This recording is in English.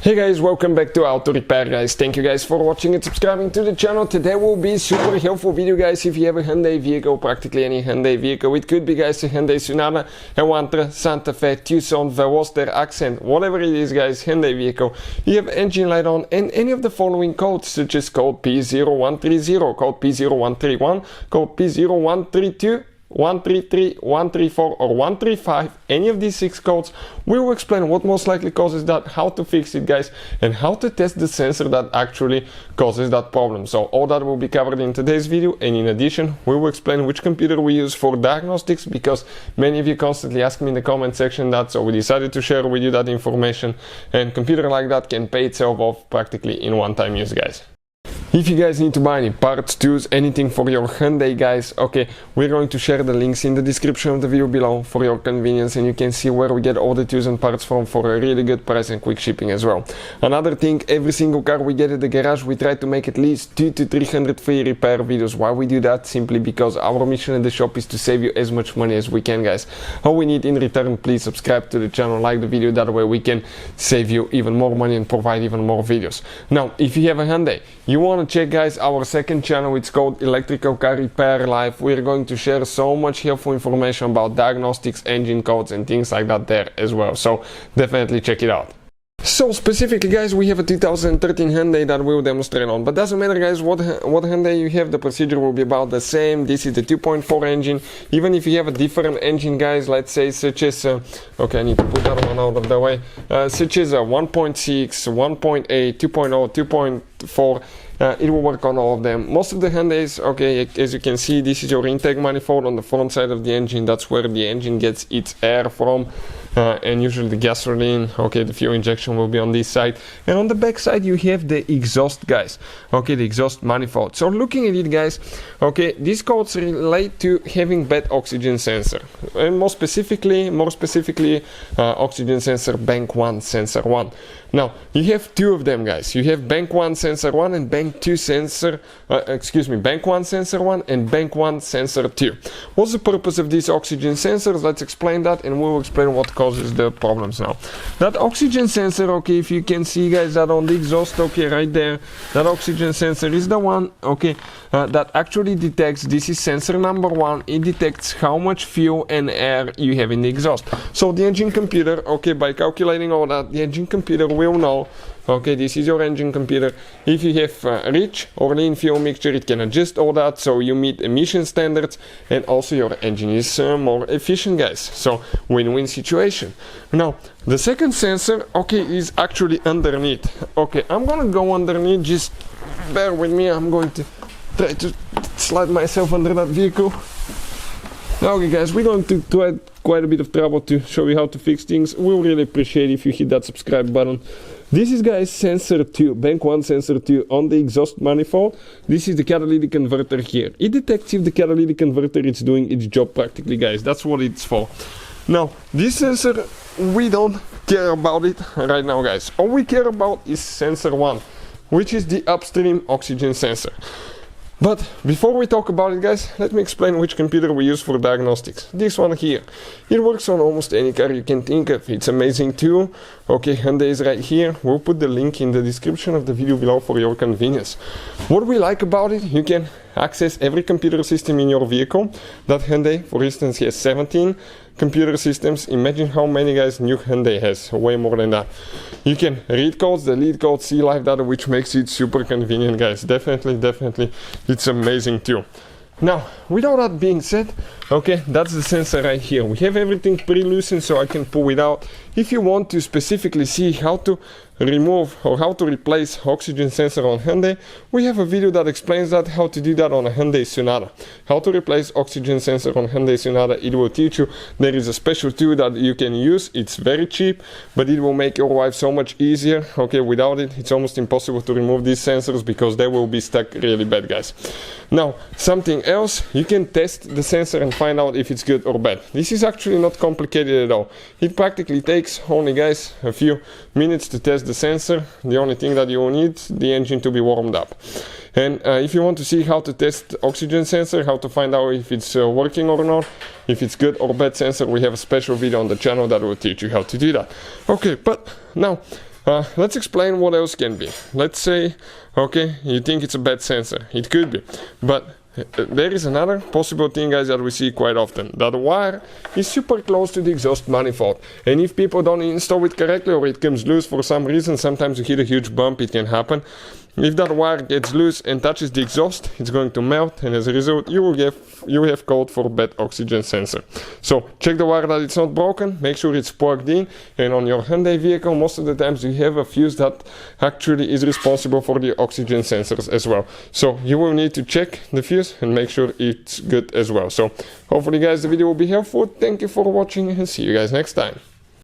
Hey guys, welcome back to Auto Repair guys. Thank you guys for watching and subscribing to the channel. Today will be a super helpful video guys if you have a Hyundai vehicle, practically any Hyundai vehicle. It could be guys a Hyundai Sonata, Elantra, Santa Fe, Tucson, Veloster, Accent, whatever it is guys, Hyundai vehicle. You have engine light on and any of the following codes such as code P0130, code P0131, code P0132, 133, 134 or 135, any of these 6 codes. We will explain what most likely causes that, how to fix it guys, and how to test the sensor that actually causes that problem. So all that will be covered in today's video, and in addition we will explain which computer we use for diagnostics, because many of you constantly ask me in the comment section that, so we decided to share with you that information, and computer like that can pay itself off practically in one-time use guys. If you guys need to buy any parts, tools, anything for your Hyundai guys, okay, we're going to share the links in the description of the video below for your convenience, and you can see where we get all the tools and parts from for a really good price and quick shipping as well. Another thing, every single car we get at the garage, we try to make at least 200 to 300 free repair videos. Why we do that? Simply because our mission at the shop is to save you as much money as we can guys. All we need in return, please subscribe to the channel, like the video, that way we can save you even more money and provide even more videos. Now, if you have a Hyundai, you want to check guys our second channel. It's called Electrical Car Repair Live. We're going to share so much helpful information about diagnostics, engine codes and things like that there as well, so definitely check it out. So specifically guys, we have a 2013 Hyundai that we'll demonstrate on, but doesn't matter guys what Hyundai you have, the procedure will be about the same. This is the 2.4 engine. Even if you have a different engine guys, let's say such as okay, I need to put that one out of the way, such as a 1.6, 1.8, 2.0, 2.4, it will work on all of them. Most of the Hyundais, okay, as you can see, this is your intake manifold on the front side of the engine. That's where the engine gets its air from, and usually the gasoline, okay, the fuel injection will be on this side, and on the back side you have the exhaust guys, okay, the exhaust manifold. So looking at it guys, okay, these codes relate to having bad oxygen sensor, and more specifically oxygen sensor bank 1, sensor 1. Now you have 2 of them guys. You have bank 1 sensor 1 and bank 2 sensor bank 1 sensor 1 and bank 1 sensor 2. What's the purpose of these oxygen sensors? Let's explain that, and we'll explain what causes the problems now. That oxygen sensor, okay, if you can see guys, that on the exhaust, okay, right there, that oxygen sensor is the one, okay, that actually detects, this is sensor number 1, it detects how much fuel and air you have in the exhaust. So the engine computer, okay, by calculating all that, the engine computer will know, okay, this is your engine computer, if you have rich or lean fuel mixture, it can adjust all that so you meet emission standards, and also your engine is more efficient guys. So win-win situation. Now the second sensor, okay, is actually underneath. Okay, I'm gonna go underneath, just bear with me, I'm going to try to slide myself under that vehicle. Okay guys, we're going to try quite a bit of trouble to show you how to fix things. We'll really appreciate if you hit that subscribe button. This is guys sensor 2, bank 1 sensor 2 on the exhaust manifold. This is the catalytic converter here. It detects if the catalytic converter is doing its job practically guys. That's what it's for. Now this sensor, we don't care about it right now guys. All we care about is sensor 1, which is the upstream oxygen sensor. But before we talk about it guys, let me explain which computer we use for diagnostics. This one here. It works on almost any car you can think of. It's amazing too. Okay, Hyundai is right here. We'll put the link in the description of the video below for your convenience. What we like about it, you can access every computer system in your vehicle. That Hyundai, for instance, has 17 computer systems. Imagine how many guys new Hyundai has, way more than that. You can read codes, delete codes, see live data, which makes it super convenient guys. Definitely it's amazing too. Now with all that being said, okay, that's the sensor right here. We have everything pre-loosened so I can pull it out. If you want to specifically see how to remove or how to replace oxygen sensor on Hyundai, we have a video that explains that, how to do that on a Hyundai Sonata. How to replace oxygen sensor on Hyundai Sonata, it will teach you. There is a special tool that you can use. It's very cheap, but it will make your life so much easier. Okay, without it, it's almost impossible to remove these sensors because they will be stuck really bad guys. Now something else, you can test the sensor and find out if it's good or bad. This is actually not complicated at all. It practically takes only guys a few minutes to test the sensor. The only thing that you will need, the engine to be warmed up. And if you want to see how to test oxygen sensor, how to find out if it's working or not, if it's good or bad sensor, we have a special video on the channel that will teach you how to do that. Okay, but now Let's explain what else can be. Let's say, okay, you think it's a bad sensor. It could be, but there is another possible thing, guys, that we see quite often. That the wire is super close to the exhaust manifold, and if people don't install it correctly or it comes loose for some reason, sometimes you hit a huge bump, it can happen. If that wire gets loose and touches the exhaust, it's going to melt, and as a result you have called for a bad oxygen sensor. So check the wire that it's not broken, make sure it's plugged in, and on your Hyundai vehicle most of the times you have a fuse that actually is responsible for the oxygen sensors as well. So you will need to check the fuse and make sure it's good as well. So hopefully, guys, the video will be helpful. Thank you for watching and see you guys next time.